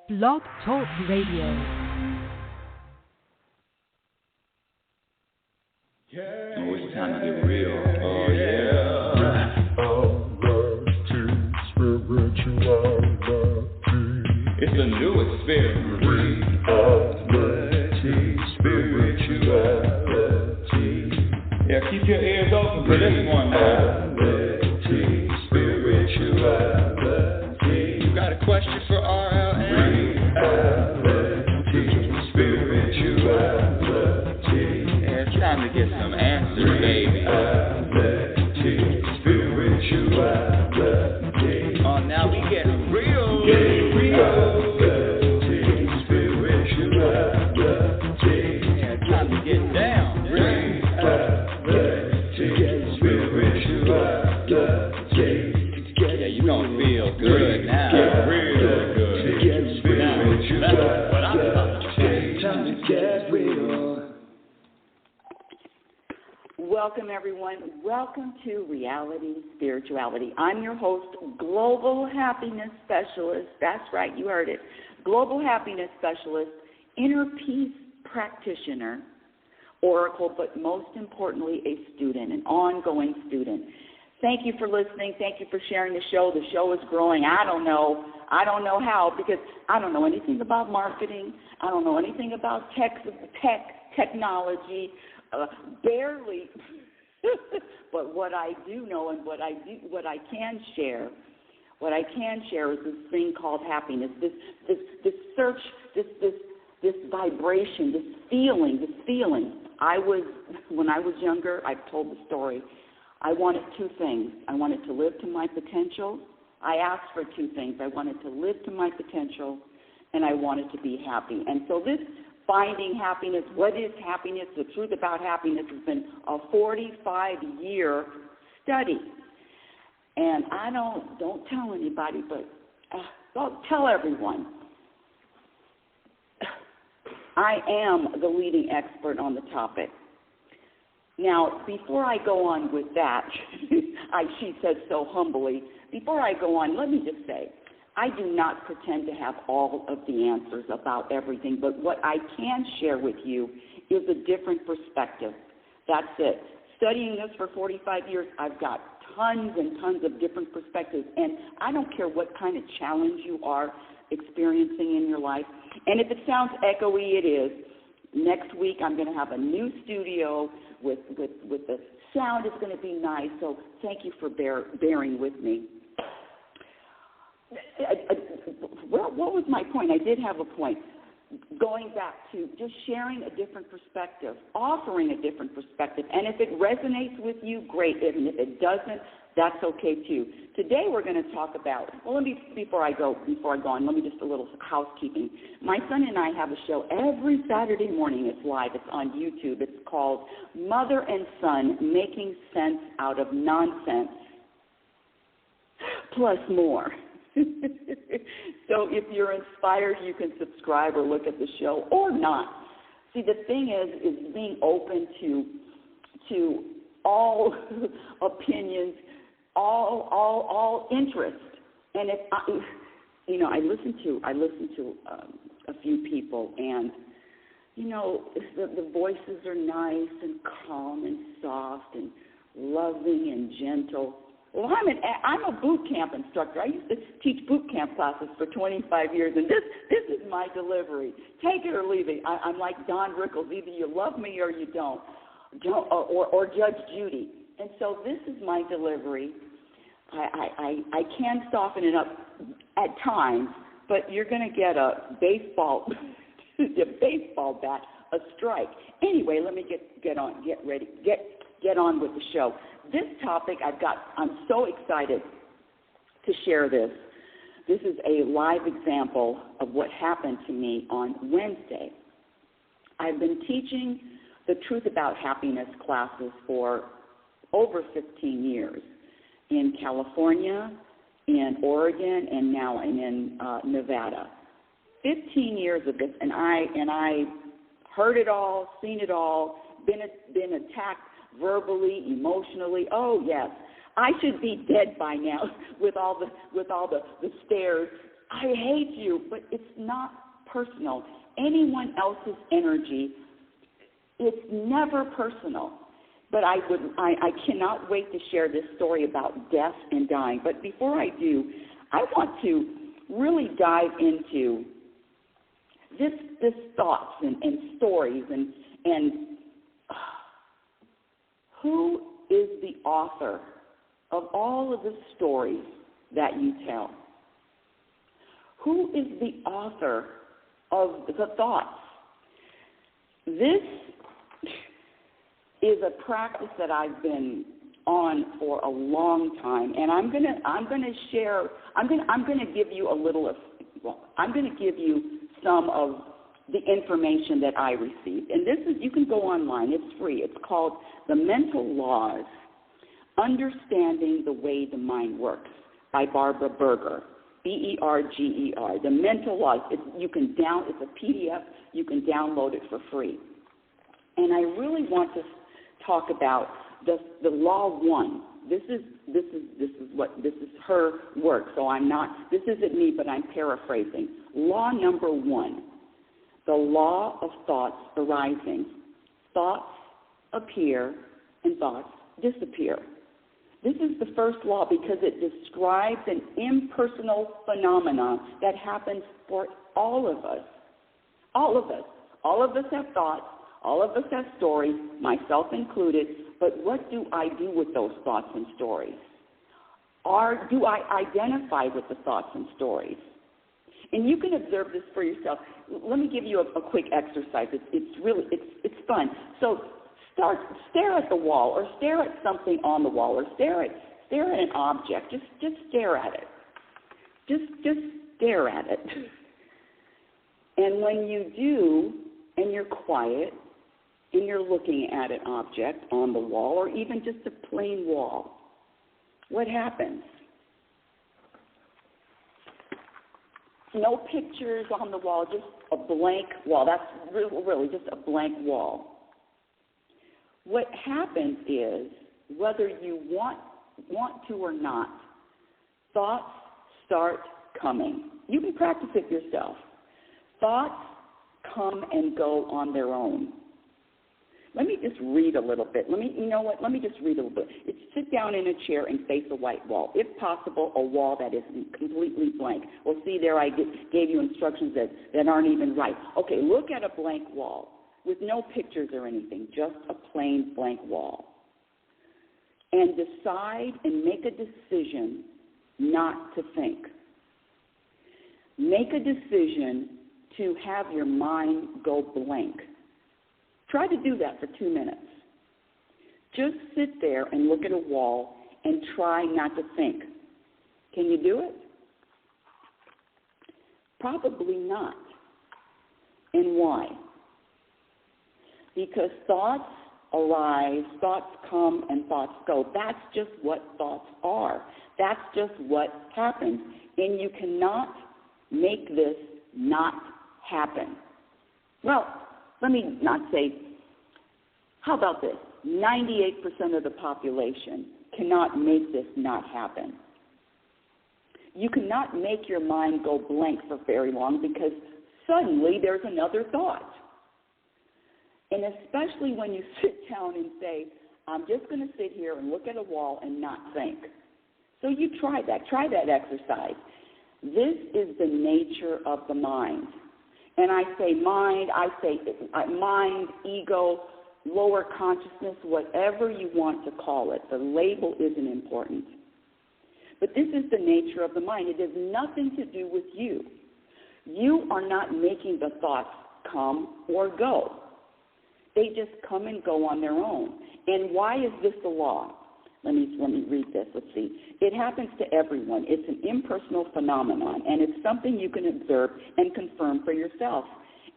Blog Talk Radio. Oh, it's time to get real. Oh, yeah. It's a new experience. Reality, spirituality. Yeah, keep your ears open for this one now. Spirituality. You got a question for RLN? Reality, spirituality. Yeah, it's time to get some answers, baby. Reality, spirituality. Oh, now we get real. Good now. Get real good. That's what I'm talking about. Time to get real. Welcome, everyone. Welcome to Reality Spirituality. I'm your host, Global Happiness Specialist. That's right, you heard it. Global Happiness Specialist, Inner Peace Practitioner, Oracle, but most importantly, a student, an ongoing student. Thank you for listening. Thank you for sharing the show. The show is growing. I don't know how, because I don't know anything about marketing. I don't know anything about technology, barely. But what I do know and what I can share is this thing called happiness. This search, this vibration, this feeling. When I was younger, I've told the story. I wanted two things. I wanted to live to my potential. I asked for two things. I wanted to live to my potential, and I wanted to be happy. And so this finding happiness, what is happiness, the truth about happiness, has been a 45-year study. And I don't tell anybody, but don't tell everyone. I am the leading expert on the topic. Now, before I go on with that, she said so humbly, before I go on, let me just say, I do not pretend to have all of the answers about everything, but what I can share with you is a different perspective. That's it. Studying this for 45 years, I've got tons and tons of different perspectives, and I don't care what kind of challenge you are experiencing in your life. And if it sounds echoey, it is. Next week, I'm going to have a new studio with the sound is going to be nice, so thank you for bearing with me. Well, what was my point? I did have a point. Going back to just sharing a different perspective, offering a different perspective, and if it resonates with you, great, and if it doesn't, that's okay too. Today we're going to talk about, before I go on, let me just a little housekeeping. My son and I have a show every Saturday morning. It's live. It's on YouTube. It's called Mother and Son Making Sense Out of Nonsense, plus more. So if you're inspired, you can subscribe or look at the show or not. See, the thing is being open to all opinions, all interest. And if I listen to a few people, and the voices are nice and calm and soft and loving and gentle. Well, I'm a boot camp instructor. I used to teach boot camp classes for 25 years, and this is my delivery. Take it or leave it. I'm like Don Rickles. Either you love me or you don't, or Judge Judy. And so this is my delivery. I can soften it up at times, but you're going to get a baseball bat, a strike. Anyway, let me get on with the show. This topic I'm so excited to share this. This is a live example of what happened to me on Wednesday. I've been teaching the Truth About Happiness classes for over 15 years in California, in Oregon, and now in Nevada. 15 years of this, and I heard it all, seen it all, been attacked verbally, emotionally. Oh yes, I should be dead by now with all the stares I hate you, but it's not personal. Anyone else's energy, it's never personal. But I cannot wait to share this story about death and dying. But before I do, I want to really dive into this thoughts and stories and who is the author of all of the stories that you tell? Who is the author of the thoughts? This is a practice that I've been on for a long time, and I'm gonna give you a little of, I'm gonna give you some of the information that I received. And this is, you can go online, it's free. It's called The Mental Laws, Understanding the Way the Mind Works by Barbara Berger, B-E-R-G-E-R. The Mental Laws, it's a PDF, you can download it for free. And I really want to talk about the Law 1. This is her work, so this isn't me, but I'm paraphrasing. Law number 1. The law of thoughts arising. Thoughts appear and thoughts disappear. This is the first law because it describes an impersonal phenomenon that happens for all of us. All of us. All of us have thoughts. All of us have stories, myself included. But what do I do with those thoughts and stories? Do I identify with the thoughts and stories? And you can observe this for yourself. Let me give you a quick exercise. It's fun. So stare at the wall, or stare at something on the wall, or stare at an object. Just stare at it. Just stare at it. And when you do, and you're quiet, and you're looking at an object on the wall, or even just a plain wall, what happens? No pictures on the wall, just a blank wall. That's really just a blank wall. What happens is, whether you want to or not, thoughts start coming. You can practice it yourself. Thoughts come and go on their own. Let me just read a little bit. Let me just read a little bit. It's sit down in a chair and face a white wall. If possible, a wall that is completely blank. Well, see there, I gave you instructions that aren't even right. Okay, look at a blank wall with no pictures or anything, just a plain blank wall. And decide and make a decision not to think. Make a decision to have your mind go blank. Try to do that for 2 minutes. Just sit there and look at a wall and try not to think. Can you do it? Probably not. And why? Because thoughts arise, thoughts come, and thoughts go. That's just what thoughts are. That's just what happens. And you cannot make this not happen. Well, let me not say, how about this? 98% of the population cannot make this not happen. You cannot make your mind go blank for very long because suddenly there's another thought. And especially when you sit down and say, I'm just going to sit here and look at a wall and not think. So you try that exercise. This is the nature of the mind. And I say mind, mind, ego, lower consciousness, whatever you want to call it. The label isn't important. But this is the nature of the mind. It has nothing to do with you. You are not making the thoughts come or go. They just come and go on their own. And why is this the law? Let me read this. Let's see. It happens to everyone. It's an impersonal phenomenon, and it's something you can observe and confirm for yourself.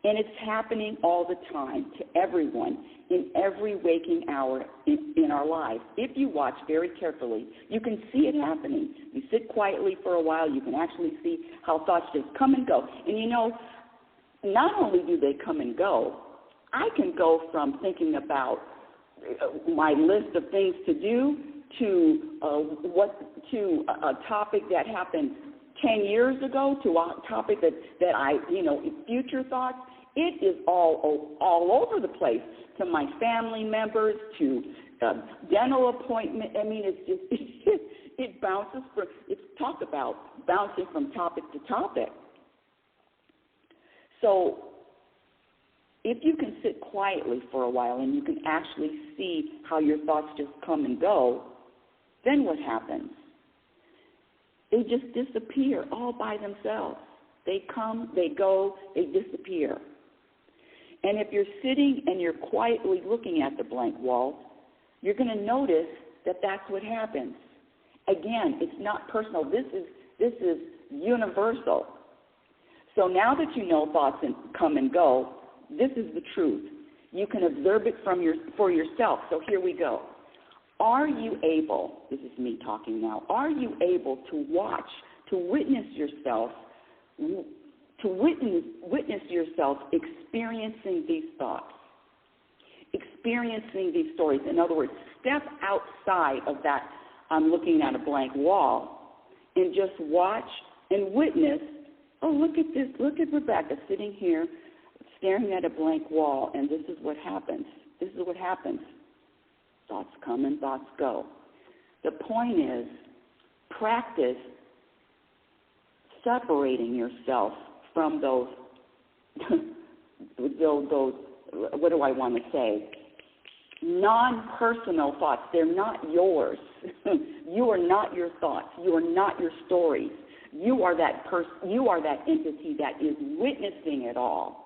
And it's happening all the time to everyone in every waking hour in our lives. If you watch very carefully, you can see it happening. You sit quietly for a while, you can actually see how thoughts just come and go. And you know, not only do they come and go, I can go from thinking about my list of things to do to a topic that happened 10 years ago to a topic that I, future thoughts, it is all over the place, to my family members, to dental appointment. I mean, it's just, it bounces it's talk about bouncing from topic to topic. So if you can sit quietly for a while and you can actually see how your thoughts just come and go, then what happens? They just disappear all by themselves. They come, they go, they disappear. And if you're sitting and you're quietly looking at the blank wall, you're going to notice that that's what happens. Again, it's not personal. This is universal. So now that you know thoughts come and go, this is the truth. You can observe it for yourself. So here we go. Are you able, this is me talking now, are you able to watch, to witness yourself experiencing these thoughts, experiencing these stories? In other words, step outside of that I'm looking at a blank wall and just watch and witness, oh, look at this, look at Rebecca sitting here staring at a blank wall, and this is what happens. This is what happens. Thoughts come and thoughts go. The point is, practice separating yourself from those, what do I want to say, non-personal thoughts. They're not yours. You are not your thoughts. You are not your stories. You are that person. You are that entity that is witnessing it all.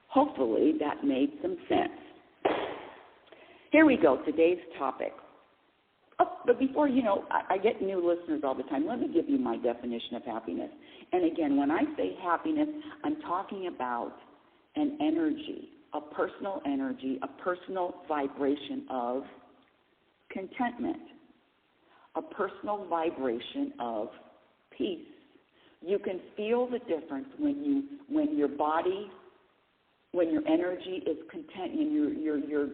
Hopefully that made some sense. Here we go, today's topic. Oh, but before, I get new listeners all the time. Let me give you my definition of happiness. And again, when I say happiness, I'm talking about an energy, a personal energy, a personal vibration of contentment, a personal vibration of peace. You can feel the difference when your body, when your energy is content and you're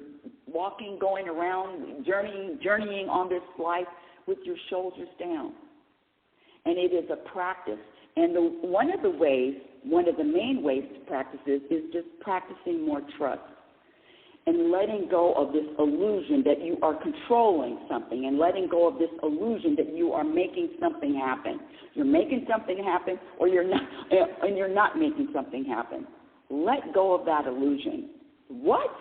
walking, going around, journeying on this life with your shoulders down. And it is a practice. And one of the main ways to practice is just practicing more trust and letting go of this illusion that you are controlling something, and letting go of this illusion that you are making something happen. You're making something happen, or you're not, and you're not making something happen. Let go of that illusion. What?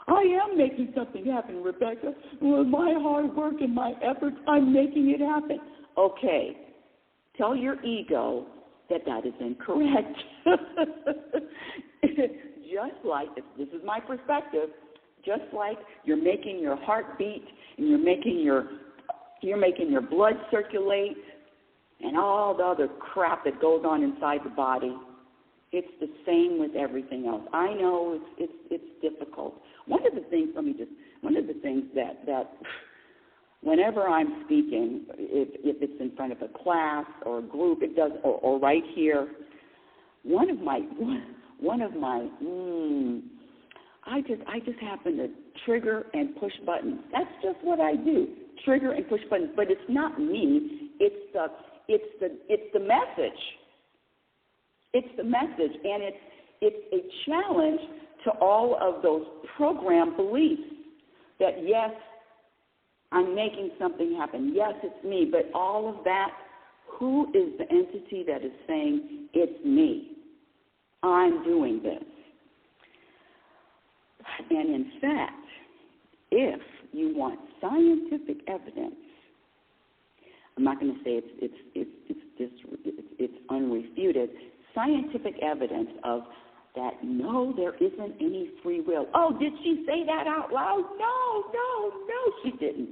I am making something happen, Rebecca. With my hard work and my efforts, I'm making it happen. Okay. Tell your ego that is incorrect. Just like, this is my perspective, just like you're making your heart beat and you're making your blood circulate and all the other crap that goes on inside the body, it's the same with everything else. I know it's difficult. One of the things that whenever I'm speaking, if it's in front of a class or a group, it does, or right here, I just happen to trigger and push buttons. That's just what I do. Trigger and push buttons. But it's not me. It's the message. It's the message, and it's a challenge to all of those programmed beliefs that, yes, I'm making something happen. Yes, it's me. But all of that, who is the entity that is saying, it's me? I'm doing this. And in fact, if you want scientific evidence, I'm not going to say it's unrefuted, scientific evidence of that, no, there isn't any free will. Oh, did she say that out loud? No, she didn't.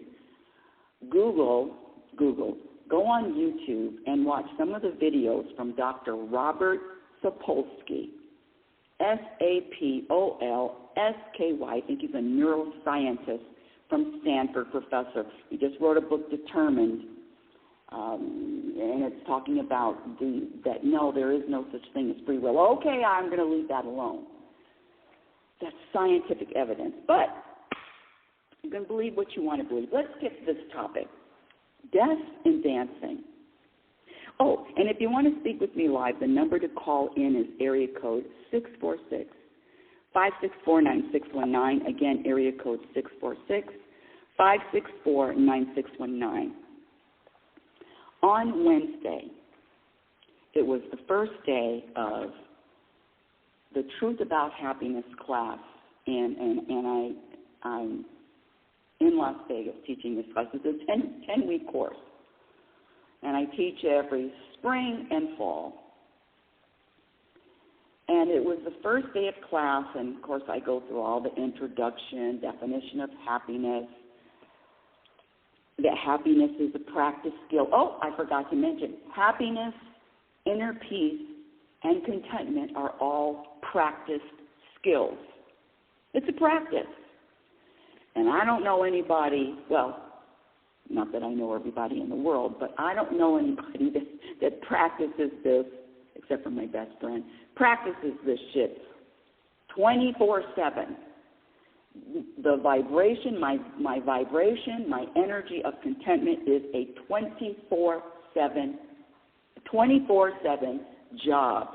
Google, go on YouTube and watch some of the videos from Dr. Robert Sapolsky, Sapolsky. I think he's a neuroscientist from Stanford, professor. He just wrote a book, Determined, and it's talking about that no, there is no such thing as free will. Okay, I'm going to leave that alone. That's scientific evidence. But you can believe what you want to believe. Let's get to this topic. death in dancing. Oh, and if you want to speak with me live, the number to call in is area code 646-564-9619. Again, area code 646-564-9619. On Wednesday, it was the first day of the Truth About Happiness class, and I'm in Las Vegas teaching this class. It's a 10-week course, and I teach every spring and fall. And it was the first day of class, and, of course, I go through all the introduction, definition of happiness, that happiness is a practice skill. Oh, I forgot to mention, happiness, inner peace, and contentment are all practiced skills. It's a practice. And I don't know anybody, well, not that I know everybody in the world, but I don't know anybody that practices this, except for my best friend, practices this shit 24/7. The vibration, my vibration, my energy of contentment is a 24/7 job,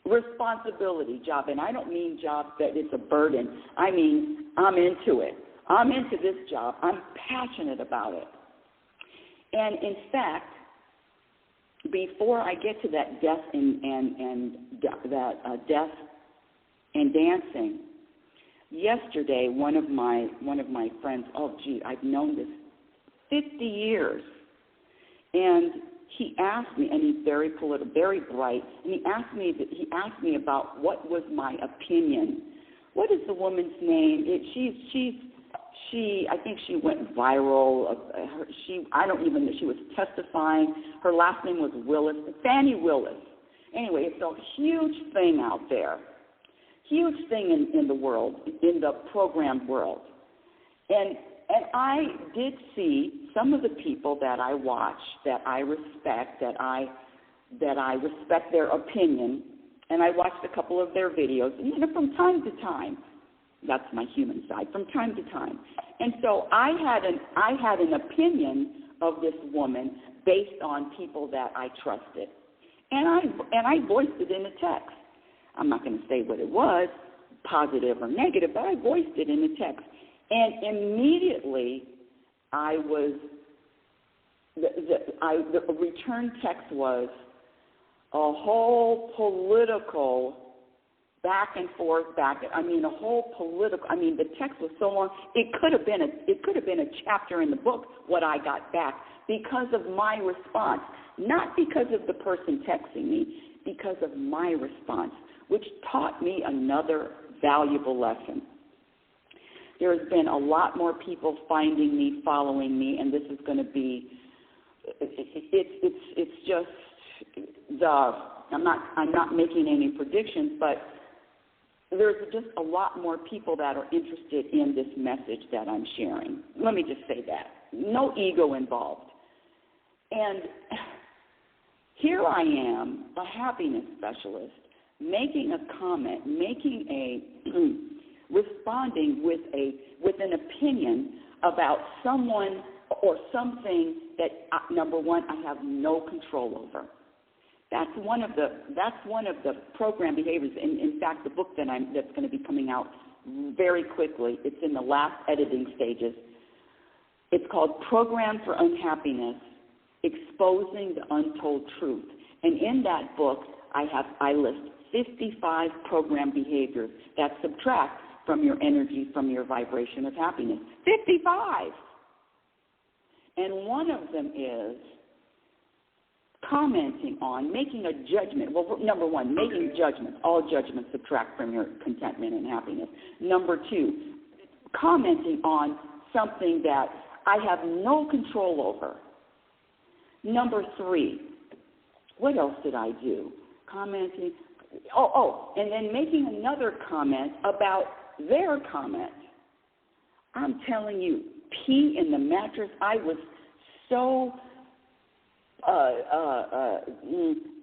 responsibility job. And I don't mean job that it's a burden. I mean I'm into it. I'm into this job. I'm passionate about it. And in fact, before I get to that death death and dancing, yesterday one of my friends, oh gee, I've known this 50 years, and he asked me, and he's very political, very bright, and he asked me about what was my opinion. What is the woman's name? I think she went viral. I don't even know. She was testifying. Her last name was Willis, Fannie Willis. Anyway, it's a huge thing out there. Huge thing in the world, in the program world. And I did see some of the people that I watch, that I respect, that I respect their opinion, and I watched a couple of their videos, and from time to time. That's my human side, from time to time. And so I had an opinion of this woman based on people that I trusted. And I voiced it in a text. I'm not going to say what it was, positive or negative, but I voiced it in a text. And immediately the return text was a whole political back and forth, the text was so long, it could have been a chapter in the book, what I got back, because of my response, not because of the person texting me, because of my response, which taught me another valuable lesson. There's been a lot more people finding me, following me, and this is going to be, it's just I'm not making any predictions, but there's just a lot more people that are interested in this message that I'm sharing. Let me just say that. No ego involved. And here I am, a happiness specialist, making a comment, responding with an opinion about someone or something that, number one, I have no control over. That's one of the program behaviors. In fact, the book that's going to be coming out very quickly, it's in the last editing stages. It's called Program for Unhappiness, Exposing the Untold Truth. And in that book, I list 55 program behaviors that subtract from your energy, from your vibration of happiness. 55! And one of them is commenting on, making a judgment. Well, number one, making judgments. All judgments subtract from your contentment and happiness. Number two, commenting on something that I have no control over. Number three, what else did I do? Commenting. And then making another comment about their comment. I'm telling you, pee in the mattress. I was so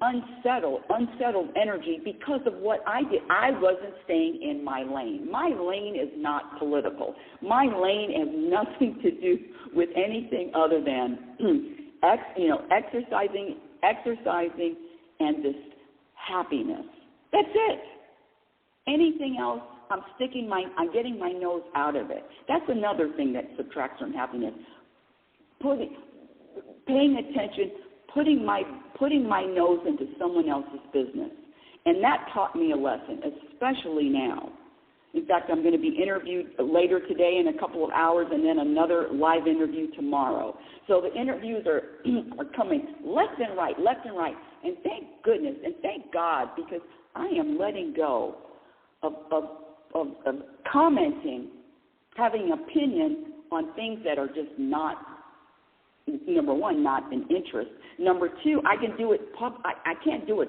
unsettled energy because of what I did. I wasn't staying in my lane. My lane is not political. My lane has nothing to do with anything other than exercising and this happiness. That's it. Anything else, I'm getting my nose out of it. That's another thing that subtracts from happiness. Paying attention, putting my nose into someone else's business. And that taught me a lesson, especially now. In fact, I'm going to be interviewed later today in a couple of hours and then another live interview tomorrow. So the interviews are coming left and right. And thank goodness and thank God, because I am letting go of commenting, having opinion on things that are just not, number one, not an interest. Number two, I can't do it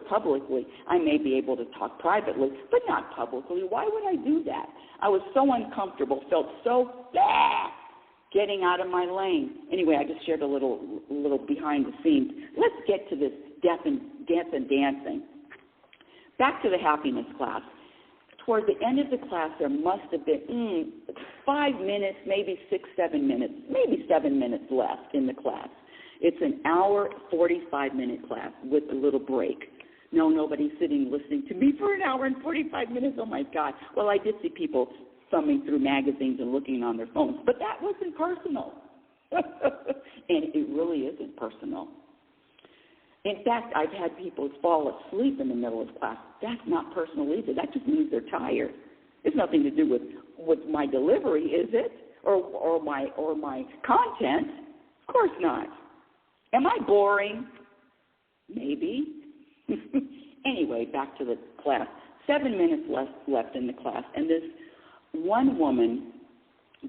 publicly. I may be able to talk privately, but not publicly. Why would I do that? I was so uncomfortable, felt so bad getting out of my lane. Anyway, I just shared a little behind the scenes. Let's get to this death and dancing. Back to the happiness class. Toward the end of the class, there must have been 5 minutes, maybe 6, 7 minutes, maybe 7 minutes left in the class. It's an hour, 45-minute class with a little break. No, nobody's sitting listening to me for an hour and 45 minutes. Oh, my God. Well, I did see people thumbing through magazines and looking on their phones, but that wasn't personal. And it really isn't personal. In fact, I've had people fall asleep in the middle of class. That's not personal either. That just means they're tired. It's nothing to do with my delivery, is it? Or my content? Of course not. Am I boring? Maybe. Anyway, back to the class. 7 minutes left in the class, and this one woman,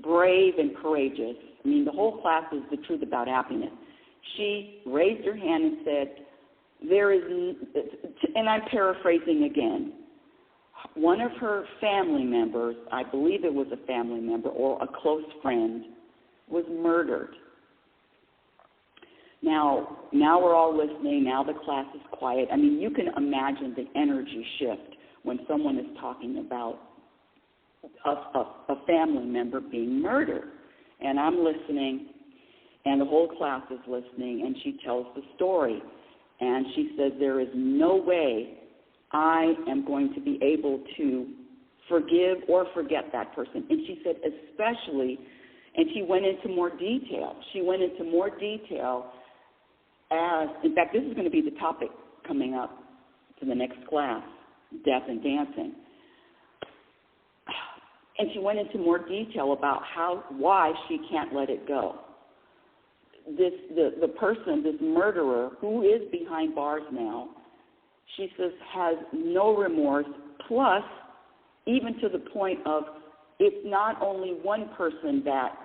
brave and courageous, I mean, the whole class is the truth about happiness. She raised her hand and said, and I'm paraphrasing again, one of her family members, I believe it was a family member or a close friend, was murdered. Now we're all listening. Now the class is quiet. I mean, you can imagine the energy shift when someone is talking about a family member being murdered. And I'm listening, and the whole class is listening, and she tells the story. And she says, there is no way I am going to be able to forgive or forget that person. And she said especially, and she went into more detail. As, in fact, this is going to be the topic coming up to the next class, death and dancing. And she went into more detail about why she can't let it go. The person, this murderer, who is behind bars now, she says has no remorse, plus even to the point of it's not only one person that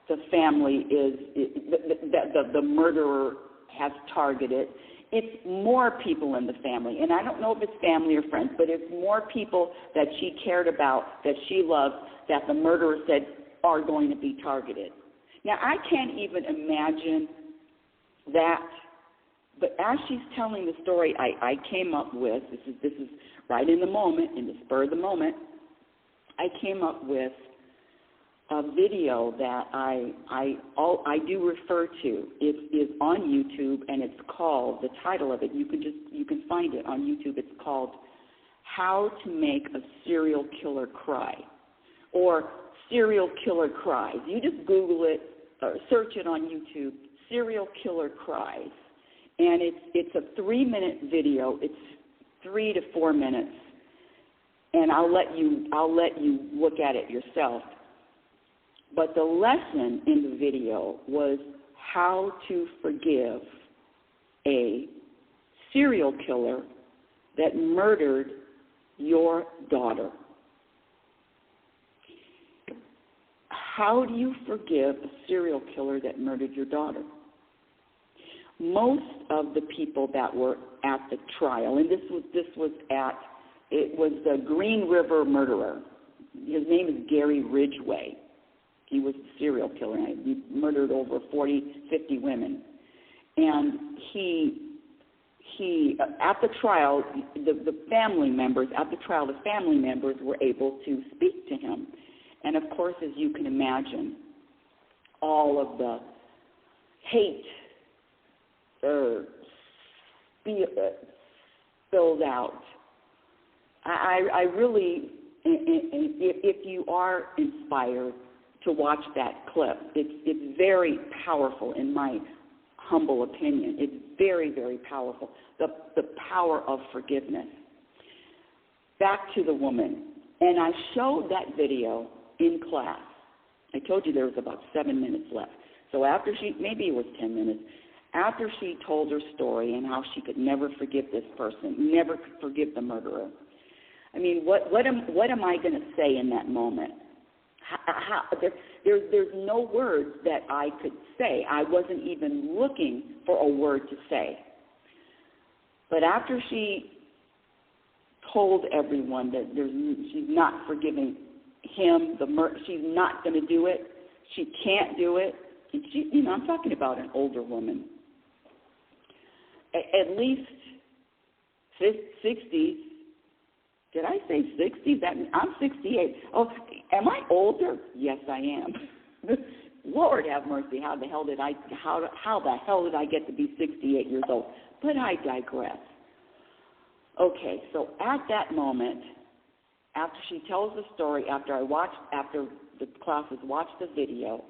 the family that the murderer has targeted, it's more people in the family. And I don't know if it's family or friends, but it's more people that she cared about, that she loved, that the murderer said are going to be targeted. Now, I can't even imagine that, but as she's telling the story, I came up with, this is right in the moment, in the spur of the moment, I came up with a video that I do refer to. It is on YouTube, and it's called, the title of it, you can find it on YouTube, it's called How to Make a Serial Killer Cry, or Serial Killer Cries. You just Google it, or search it on YouTube, Serial Killer Cries. And it's a 3-minute video. It's 3 to 4 minutes. And I'll let you look at it yourself. But the lesson in the video was how to forgive a serial killer that murdered your daughter. How do you forgive a serial killer that murdered your daughter? Most of the people that were at the trial, and it was the Green River murderer. His name is Gary Ridgway. He was a serial killer. He murdered over 40, 50 women. And he at the trial, the family members were able to speak to him. And of course, as you can imagine, all of the hate spilled out. I really, if you are inspired to watch that clip, it's very powerful in my humble opinion. It's very, very powerful. The power of forgiveness. Back to the woman. And I showed that video in class. I told you there was about 7 minutes left. So after maybe it was 10 minutes, after she told her story and how she could never forgive this person, never could forgive the murderer. I mean, what am I going to say in that moment? There's no words that I could say. I wasn't even looking for a word to say. But after she told everyone that she's not forgiving him, she's not going to do it, she can't do it, and I'm talking about an older woman, at least 60s. Did I say 60s? I'm 68. Oh, am I older? Yes, I am. Lord have mercy. How the hell did I get to be 68 years old? But I digress. Okay, so at that moment, after she tells the story, after the classes watched the video,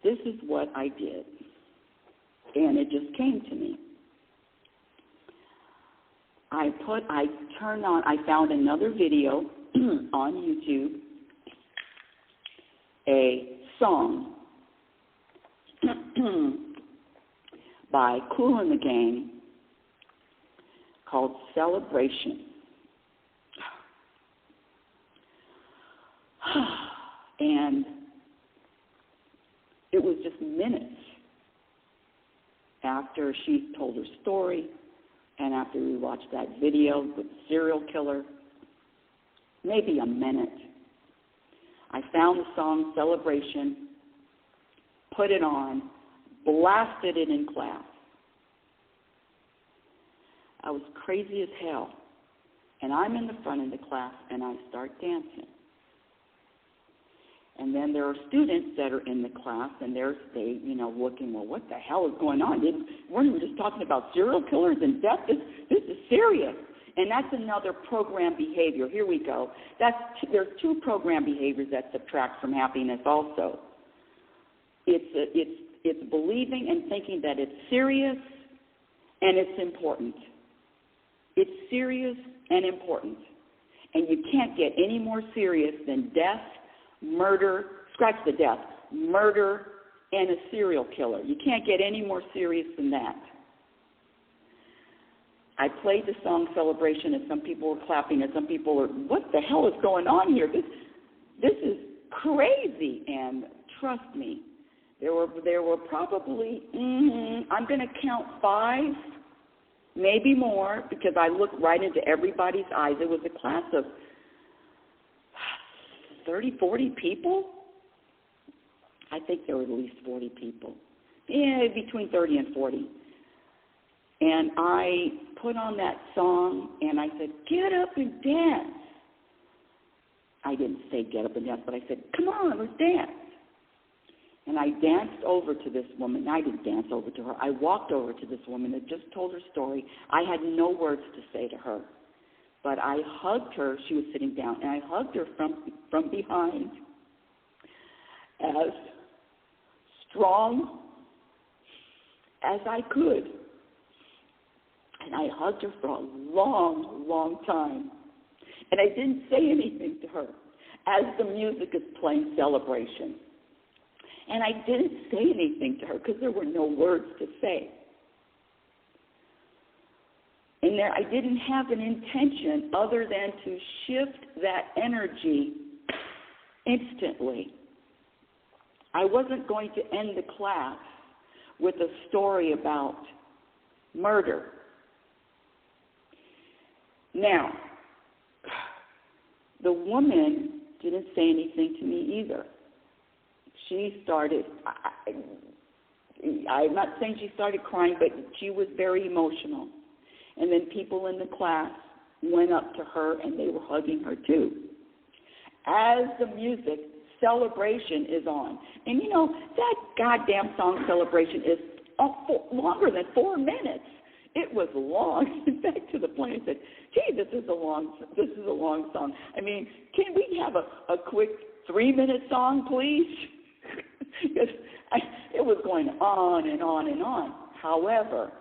this is what I did, and it just came to me. I found another video on YouTube, a song by Kool and the Gang called Celebration. And it was just minutes after she told her story and after we watched that video with the serial killer, maybe a minute, I found the song Celebration, put it on, blasted it in class. I was crazy as hell. And I'm in the front of the class, and I start dancing. And then there are students that are in the class, and they're looking, well, what the hell is going on? Weren't we just talking about serial killers and death? This is serious. And that's another program behavior. Here we go. There's two program behaviors that subtract from happiness also. It's believing and thinking that it's serious and it's important. It's serious and important. And you can't get any more serious than death, murder, scratch the death, murder, and a serial killer. You can't get any more serious than that. I played the song Celebration, and some people were clapping, and some people were, what the hell is going on here? This is crazy. And trust me, there were probably, I'm going to count 5, maybe more, because I looked right into everybody's eyes. It was a class of 30, 40 people. I think there were at least 40 people. Yeah, between 30 and 40. And I put on that song, and I said, get up and dance. I didn't say get up and dance, but I said, come on, let's dance. And I danced over to this woman. I didn't dance over to her. I walked over to this woman that just told her story. I had no words to say to her. But I hugged her. She was sitting down, and I hugged her from behind as strong as I could. And I hugged her for a long, long time. And I didn't say anything to her as the music is playing Celebration. And I didn't say anything to her because there were no words to say. And I didn't have an intention other than to shift that energy instantly. I wasn't going to end the class with a story about murder. Now, the woman didn't say anything to me either. She started I'm not saying she started crying, but she was very emotional. And then people in the class went up to her, and they were hugging her too. As the music, Celebration, is on. And, you know, that goddamn song, Celebration, is longer than 4 minutes. It was long. In fact, to the point I said, gee, this is a long song. I mean, can we have a quick 3-minute song, please? Because it was going on and on and on. However,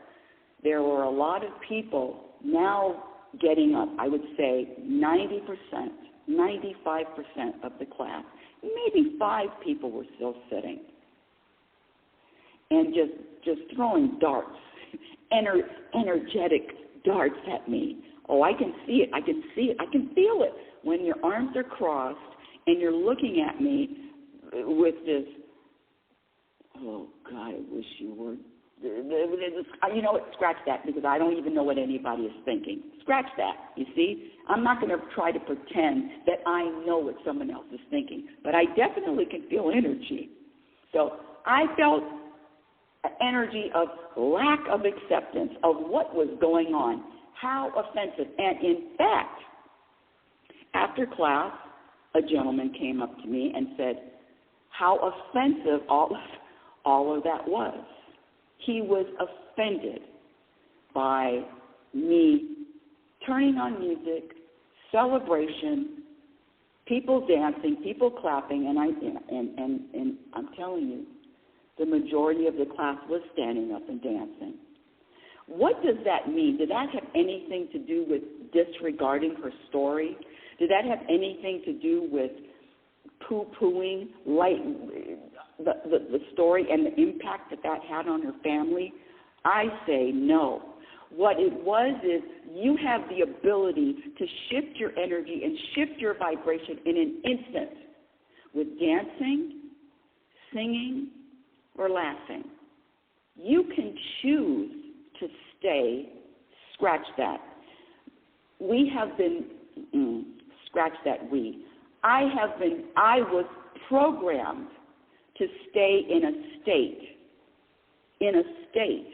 there were a lot of people now getting up. I would say 90%, 95% of the class. Maybe 5 people were still sitting and just throwing darts, energetic darts at me. Oh, I can see it. I can see it. I can feel it. When your arms are crossed and you're looking at me with this, oh, God, I wish you were. You know what? Scratch that, because I don't even know what anybody is thinking. Scratch that, you see? I'm not going to try to pretend that I know what someone else is thinking, but I definitely can feel energy. So I felt an energy of lack of acceptance of what was going on, how offensive. And in fact, after class, a gentleman came up to me and said how offensive all of that was. He was offended by me turning on music, celebration, people dancing, people clapping, and I'm telling you, the majority of the class was standing up and dancing. What does that mean? Did that have anything to do with disregarding her story? Did that have anything to do with poo-pooing the story and the impact that had on her family? I say no. What it was is you have the ability to shift your energy and shift your vibration in an instant with dancing, singing, or laughing. You can choose to stay, scratch that. We have been, scratch that we. I was programmed to stay in a state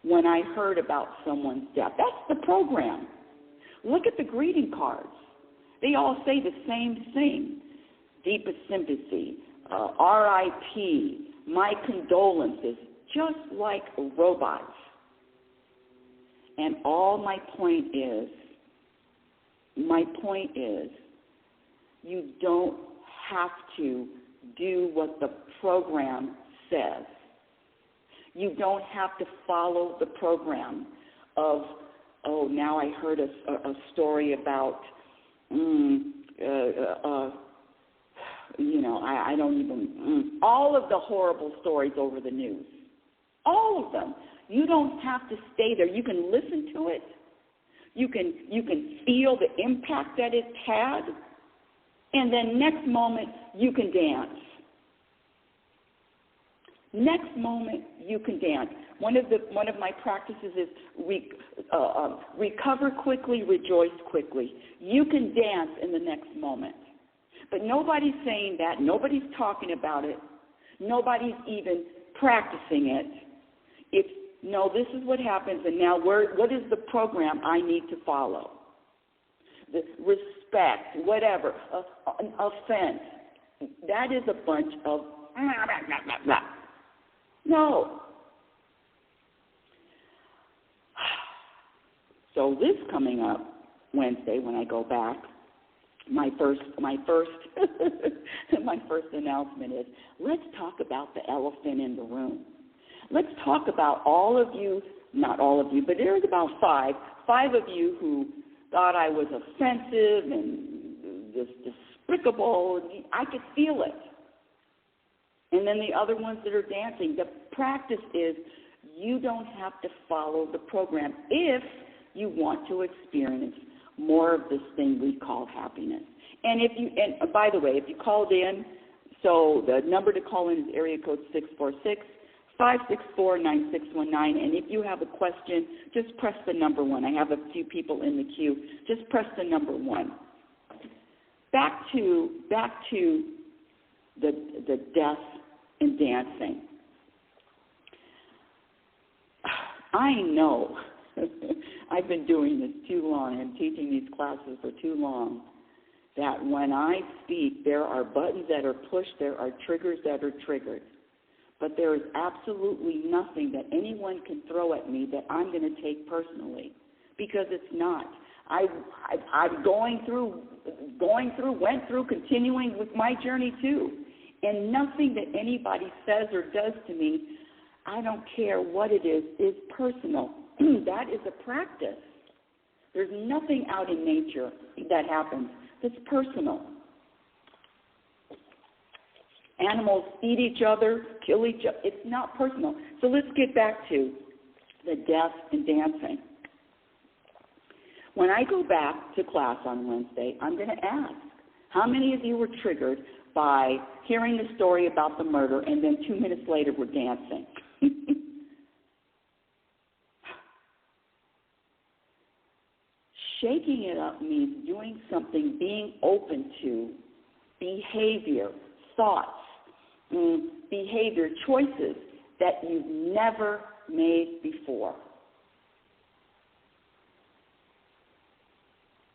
when I heard about someone's death. That's the program. Look at the greeting cards. They all say the same thing. Deepest sympathy, R.I.P., my condolences, just like robots. And all my point is, you don't have to do what the program says. You don't have to follow the program of, oh, now I heard a story about, I don't even, all of the horrible stories over the news. All of them. You don't have to stay there. You can listen to it. You can feel the impact that it's had. And then next moment, you can dance. Next moment, you can dance. One of my practices is recover quickly, rejoice quickly. You can dance in the next moment. But nobody's saying that. Nobody's talking about it. Nobody's even practicing it. No, this is what happens, and now what is the program I need to follow? The respect, whatever, offense. That is a bunch of no. So this coming up Wednesday when I go back, my first announcement is, let's talk about the elephant in the room. Let's talk about all of you, not all of you, but there's about five of you who thought I was offensive and just despicable. I could feel it. And then the other ones that are dancing. The practice is you don't have to follow the program if you want to experience more of this thing we call happiness. And by the way, if you called in, so the number to call in is area code 646-564-9619. And if you have a question, just press the number 1. I have a few people in the queue. Just press the number 1. Back to the death and dancing. I know, I've been doing this too long and teaching these classes for too long, that when I speak, there are buttons that are pushed, there are triggers that are triggered. But there is absolutely nothing that anyone can throw at me that I'm going to take personally, because it's not. I'm went through, continuing with my journey too. And nothing that anybody says or does to me, I don't care what it is personal. That is a practice. There's nothing out in nature that happens that's personal. Animals eat each other, kill each other. It's not personal. So let's get back to the deaf and dancing. When I go back to class on Wednesday, I'm going to ask, how many of you were triggered by hearing the story about the murder and then 2 minutes later were dancing? Shaking it up means doing something, being open to behavior, thoughts, behavior choices that you've never made before.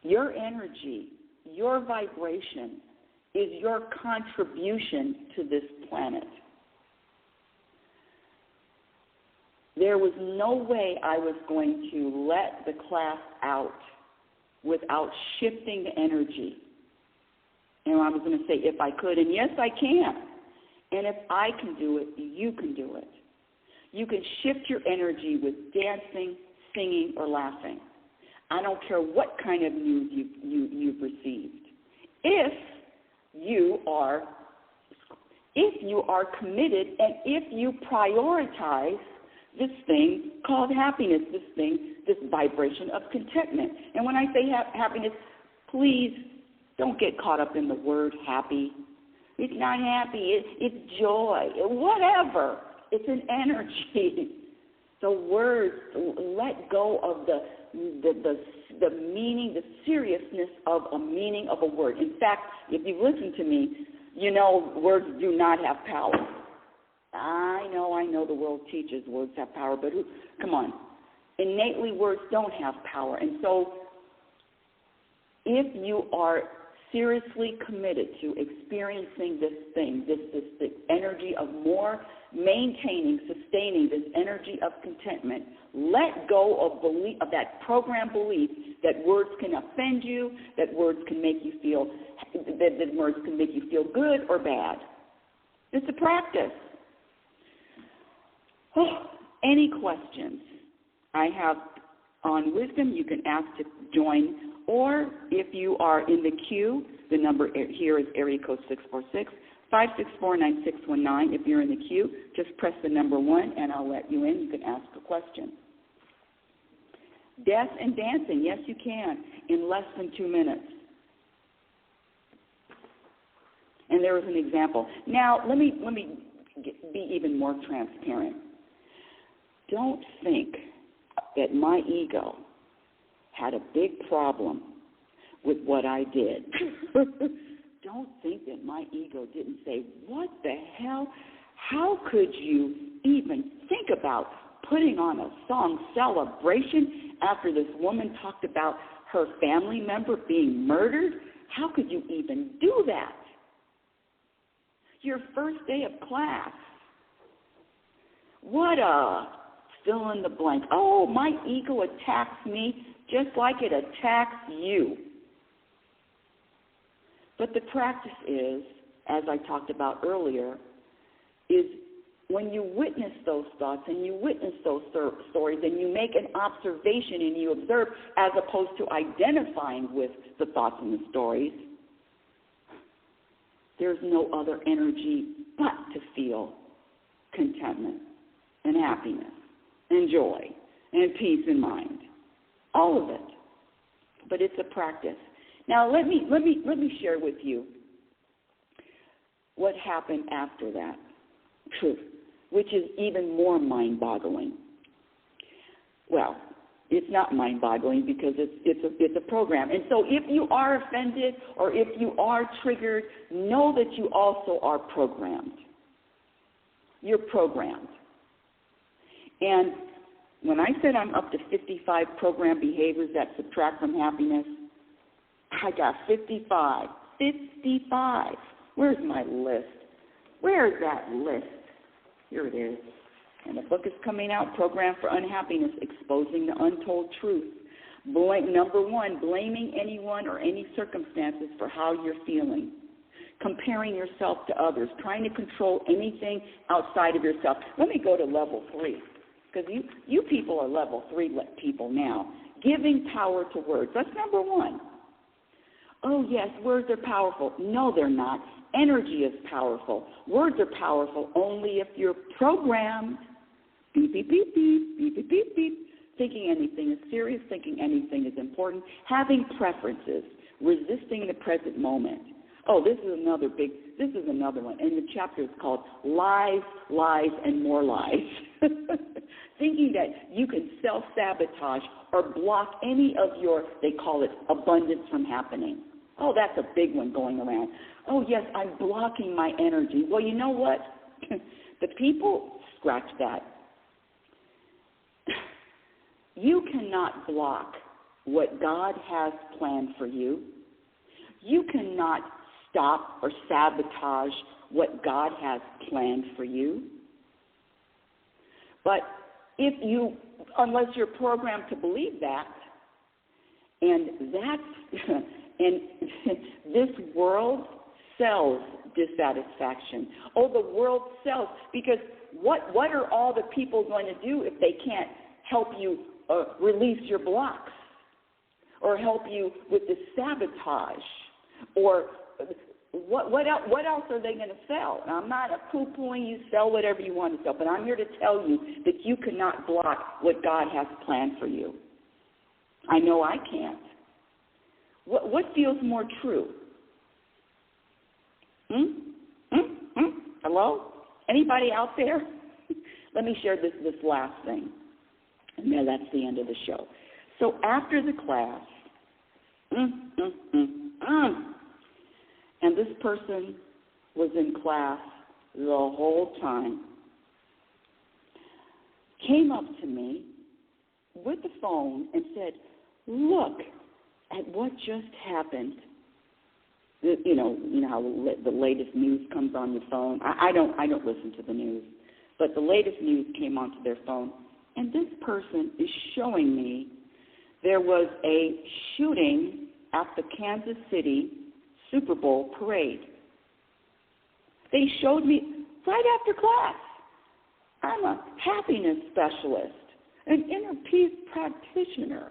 Your energy, your vibration is your contribution to this planet. There was no way I was going to let the class out without shifting the energy. And I was going to say, if I could, and yes, I can. And if I can do it, you can do it. You can shift your energy with dancing, singing, or laughing. I don't care what kind of news you've received. If you are committed and if you prioritize this thing called happiness, this vibration of contentment. And when I say happiness, please don't get caught up in the word happy. It's not happy. It's joy. Whatever. It's an energy. The words, let go of the meaning, the seriousness of a meaning of a word. In fact, if you listen to me, you know words do not have power. I know the world teaches words have power, but come on. Innately, words don't have power. And so if you are seriously committed to experiencing this thing, this energy of more maintaining, sustaining this energy of contentment, let go of that programmed belief that words can offend you, that words can make you feel good or bad. It's a practice. Any questions I have on wisdom, you can ask to join, or if you are in the queue, the number here is area code 646-564-9619. If you're in the queue, just press the number 1 and I'll let you in. You can ask a question. Deaf and dancing, yes you can, in less than 2 minutes. And there is an example. Now, let me be even more transparent. Don't think that my ego had a big problem with what I did. Don't think that my ego didn't say, what the hell? How could you even think about putting on a song celebration after this woman talked about her family member being murdered? How could you even do that? Your first day of class. What a fill in the blank. Oh, my ego attacks me just like it attacks you. But the practice is, as I talked about earlier, is when you witness those thoughts and you witness those stories and you make an observation and you observe as opposed to identifying with the thoughts and the stories, there's no other energy but to feel contentment and happiness and joy and peace in mind. All of it. But it's a practice. Now let me share with you what happened after that, which is even more mind-boggling. Well, it's not mind-boggling because it's a program. And so if you are offended or if you are triggered, know that you also are programmed. You're programmed. And when I said I'm up to 55 program behaviors that subtract from happiness, I got 55. 55. Where's my list? Where's that list? Here it is. And the book is coming out, Program for Unhappiness, Exposing the Untold Truth. Number 1, blaming anyone or any circumstances for how you're feeling. Comparing yourself to others, trying to control anything outside of yourself. Let me go to level 3, because you people are level 3 people now. Giving power to words. That's number 1. Oh, yes, words are powerful. No, they're not. Energy is powerful. Words are powerful only if you're programmed. Beep, beep, beep, beep, beep, beep, beep, beep. Thinking anything is serious, thinking anything is important. Having preferences. Resisting the present moment. Oh, this is another one. And the chapter is called Lies, Lies, and More Lies. Thinking that you can self-sabotage or block any of your, they call it, abundance from happening. Oh, that's a big one going around. Oh, yes, I'm blocking my energy. Well, you know what? The people, scratch that. You cannot block what God has planned for you. You cannot stop or sabotage what God has planned for you. But unless you're programmed to believe that, and this world sells dissatisfaction. Oh, the world sells, because what are all the people going to do if they can't help you release your blocks, or help you with the sabotage, or what else are they going to sell? And I'm not poo-pooing you, sell whatever you want to sell, but I'm here to tell you that you cannot block what God has planned for you. I know I can't. What feels more true? Hello? Anybody out there? Let me share this last thing. And then that's the end of the show. So after the class, and this person was in class the whole time, came up to me with the phone and said, look at what just happened. You know how the latest news comes on your phone. I don't listen to the news, but the latest news came onto their phone, and this person is showing me there was a shooting at the Kansas City Super Bowl parade. They showed me right after class. I'm a happiness specialist, an inner peace practitioner.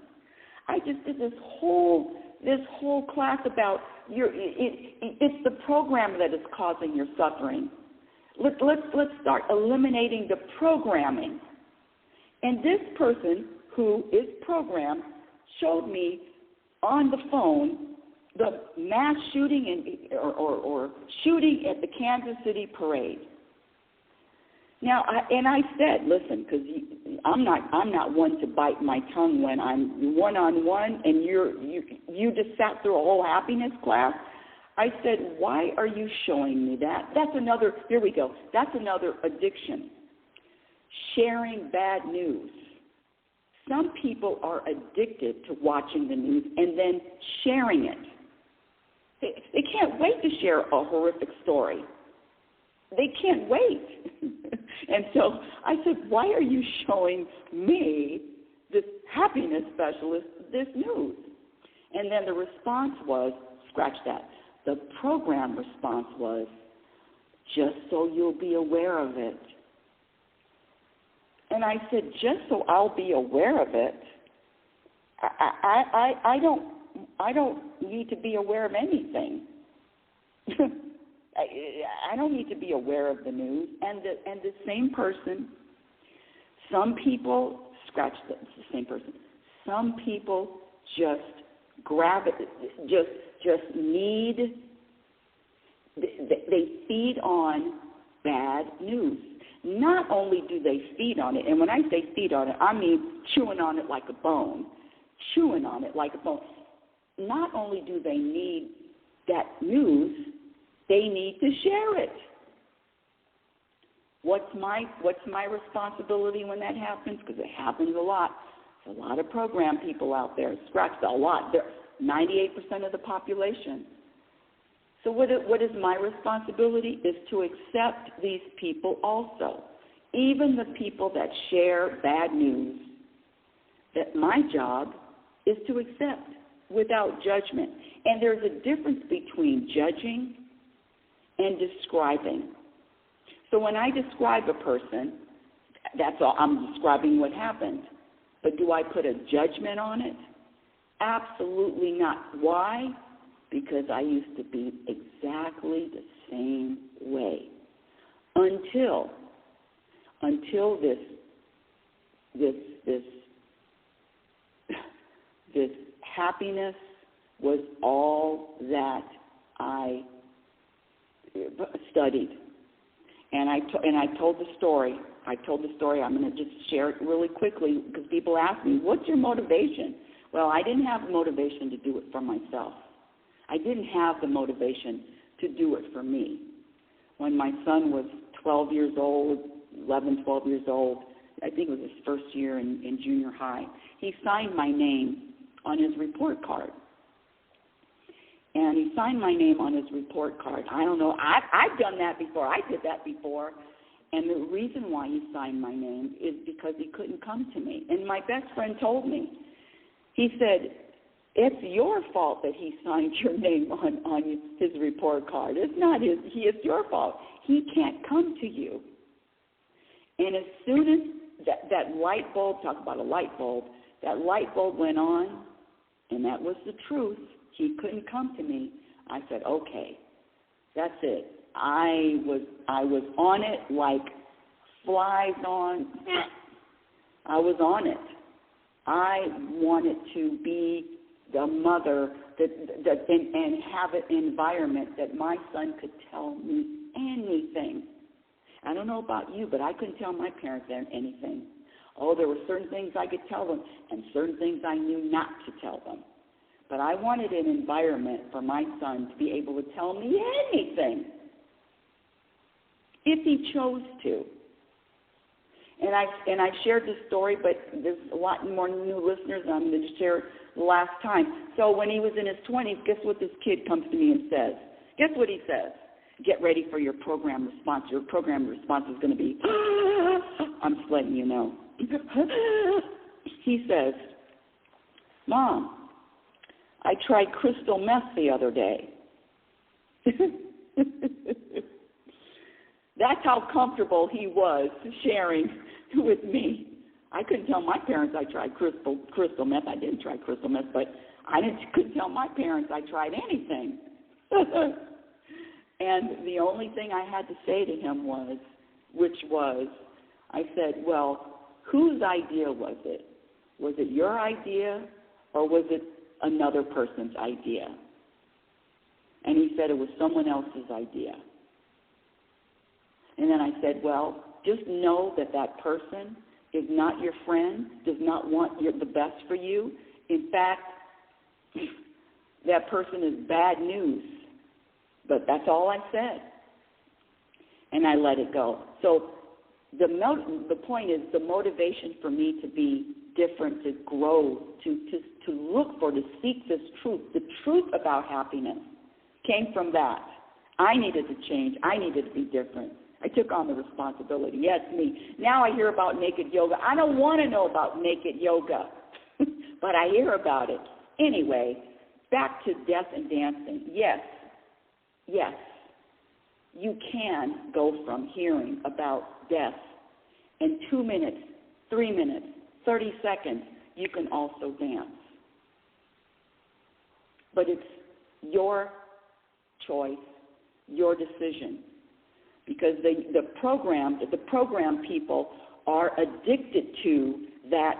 I just did this whole class about it's the program that is causing your suffering. Let's start eliminating the programming. And this person who is programmed showed me on the phone the mass shooting or shooting at the Kansas City parade. Now, I said, listen, because I'm not one to bite my tongue when I'm one-on-one and you just sat through a whole happiness class. I said, why are you showing me that? Here we go. That's another addiction. Sharing bad news. Some people are addicted to watching the news and then sharing it. They can't wait to share a horrific story. They can't wait. And so I said, why are you showing me, this happiness specialist, this news? And then the response was, scratch that. The program response was, just so you'll be aware of it. And I said, just so I'll be aware of it? I don't need to be aware of anything. I don't need to be aware of the news. And the same person, some people, scratch that, it's the same person. Some people just grab it, just need, they feed on bad news. Not only do they feed on it, and when I say feed on it, I mean chewing on it like a bone. Chewing on it like a bone. Not only do they need that news, they need to share it. What's my responsibility when that happens? Because it happens a lot. There's a lot of program people out there. Scratch that, a lot. They're 98% of the population. So what is my responsibility? Is to accept these people also. Even the people that share bad news, that my job is to accept without judgment. And there's a difference between judging and describing. So when I describe a person, that's all. I'm describing what happened. But do I put a judgment on it? Absolutely not. Why? Because I used to be exactly the same way until this happiness was all that I studied. And I told the story. I'm going to just share it really quickly because people ask me, what's your motivation? Well, I didn't have motivation to do it for myself. I didn't have the motivation to do it for me. When my son was 12 years old, 11, 12 years old, I think it was his first year in junior high, he signed my name on his report card. And he signed my name on his report card. I don't know. I've done that before. I did that before. And the reason why he signed my name is because he couldn't come to me. And my best friend told me, he said, it's your fault that he signed your name on his report card. It's not his. It's your fault. He can't come to you. And as soon as that light bulb, talk about a light bulb, that light bulb went on, and that was the truth. He couldn't come to me. I said, okay, that's it. I was on it like flies on. I was on it. I wanted to be the mother and have an environment that my son could tell me anything. I don't know about you, but I couldn't tell my parents anything. Oh, there were certain things I could tell them and certain things I knew not to tell them. But I wanted an environment for my son to be able to tell me anything if he chose to. And I shared this story, but there's a lot more new listeners, and I'm going to share it the last time. So when he was in his 20s, guess what this kid comes to me and says? Guess what he says? Get ready for your program response. Your program response is going to be, I'm just letting you know. He says, Mom, I tried crystal meth the other day. That's how comfortable he was sharing with me. I couldn't tell my parents I tried crystal meth. I didn't try crystal meth, but couldn't tell my parents I tried anything. And the only thing I had to say to him was, I said, well, whose idea was it? Was it your idea or was it another person's idea? And he said it was someone else's idea. And then I said, well, just know that person is not your friend, does not want the best for you. In fact, that person is bad news. But that's all I said. And I let it go. So the point is the motivation for me to be different, to grow, to look for, to seek this truth, the truth about happiness came from that. I needed to change. I needed to be different. I took on the responsibility. Yes, me. Now I hear about naked yoga. I don't want to know about naked yoga, but I hear about it. Anyway, back to death and dancing. Yes, you can go from hearing about death in 2 minutes, 3 minutes, 30 seconds, you can also dance. But it's your choice, your decision. Because the program people are addicted to that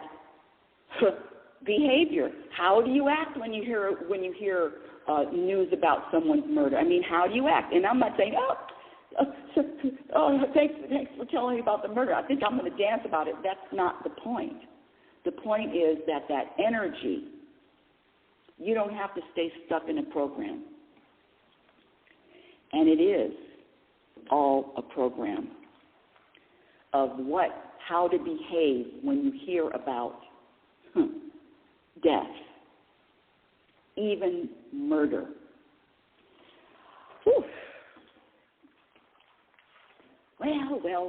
behavior. How do you act when you hear news about someone's murder? I mean, how do you act? And I'm not saying, thanks for telling me about the murder. I think I'm going to dance about it. That's not the point. The point is that energy, you don't have to stay stuck in a program. And it is all a program. of how to behave when you hear about death, even murder. Whew.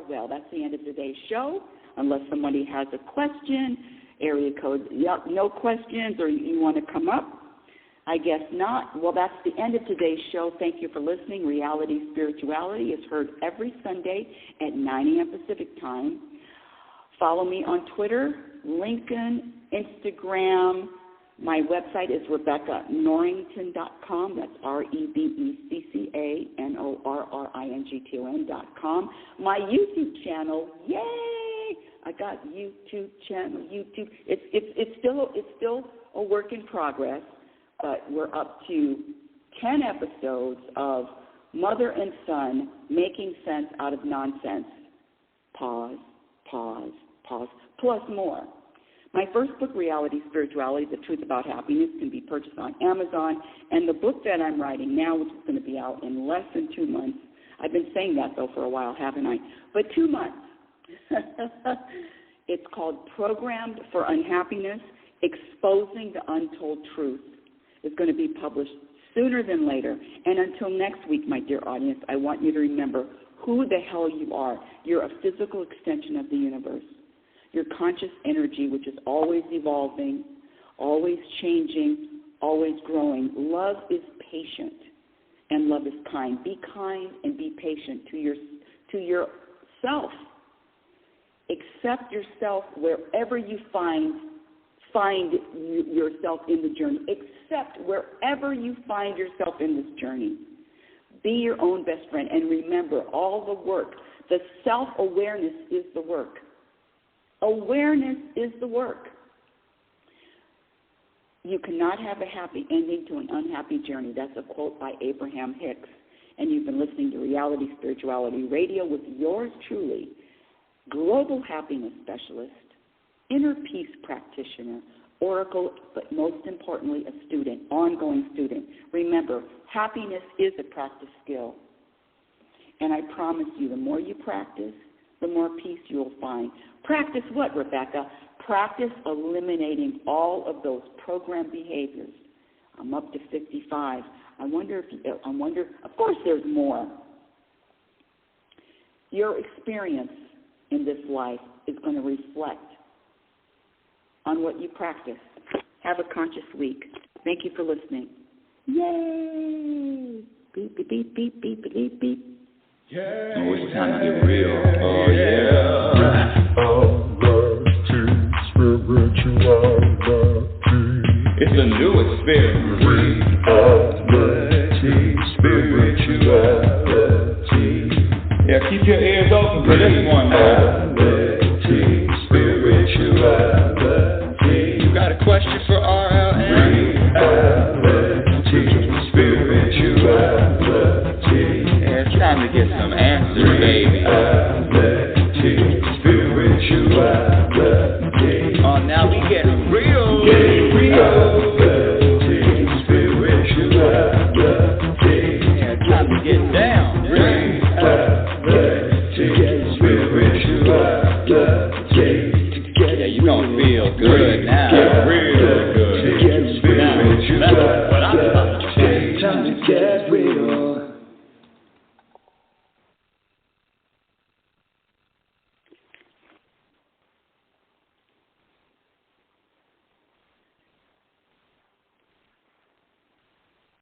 Well, that's the end of today's show. Unless somebody has a question, area code, no questions, or you want to come up. I guess not. Well, that's the end of today's show. Thank you for listening. Reality Spirituality is heard every Sunday at 9 a.m. Pacific Time. Follow me on Twitter, LinkedIn, Instagram. My website is RebeccaNorrington.com. That's RebeccaNorrington.com. My YouTube channel, yay! I got YouTube channel. YouTube. It's still a work in progress, but we're up to 10 episodes of mother and son making sense out of nonsense. Pause, plus more. My first book, Reality Spirituality, The Truth About Happiness, can be purchased on Amazon. And the book that I'm writing now, which is going to be out in less than 2 months, I've been saying that, though, for a while, haven't I? But 2 months. It's called Programmed for Unhappiness, Exposing the Untold Truth. It's going to be published sooner than later. And until next week, my dear audience, I want you to remember who the hell you are. You're a physical extension of the universe. Your conscious energy, which is always evolving, always changing, always growing. Love is patient, and love is kind. Be kind and be patient to yourself. Accept yourself wherever you find yourself in the journey. Accept wherever you find yourself in this journey. Be your own best friend, and remember, all the work, the self-awareness is the work. Awareness is the work. You cannot have a happy ending to an unhappy journey. That's a quote by Abraham Hicks. And you've been listening to Reality Spirituality Radio with yours truly, global happiness specialist, inner peace practitioner, oracle, but most importantly, a student, ongoing student. Remember, happiness is a practice skill. And I promise you, the more you practice, the more peace you'll find. Practice what, Rebecca? Practice eliminating all of those programmed behaviors. I'm up to 55. I wonder, of course there's more. Your experience in this life is going to reflect on what you practice. Have a conscious week. Thank you for listening. Yay! Beep, beep, beep, beep, beep, beep, beep. Yeah. Oh, it's time to get real. Oh, yeah. It's a new experience. Reality Spirituality. Yeah, keep your ears open for this one now. Reality Spirituality. You got a question for RLN? Reality Spirituality. Yeah, it's time to get some answers, baby. Reality Spirituality. Oh, now we getting real. Getting real. Reality Spirituality. Yeah, it's time to get down. Reality Spirituality.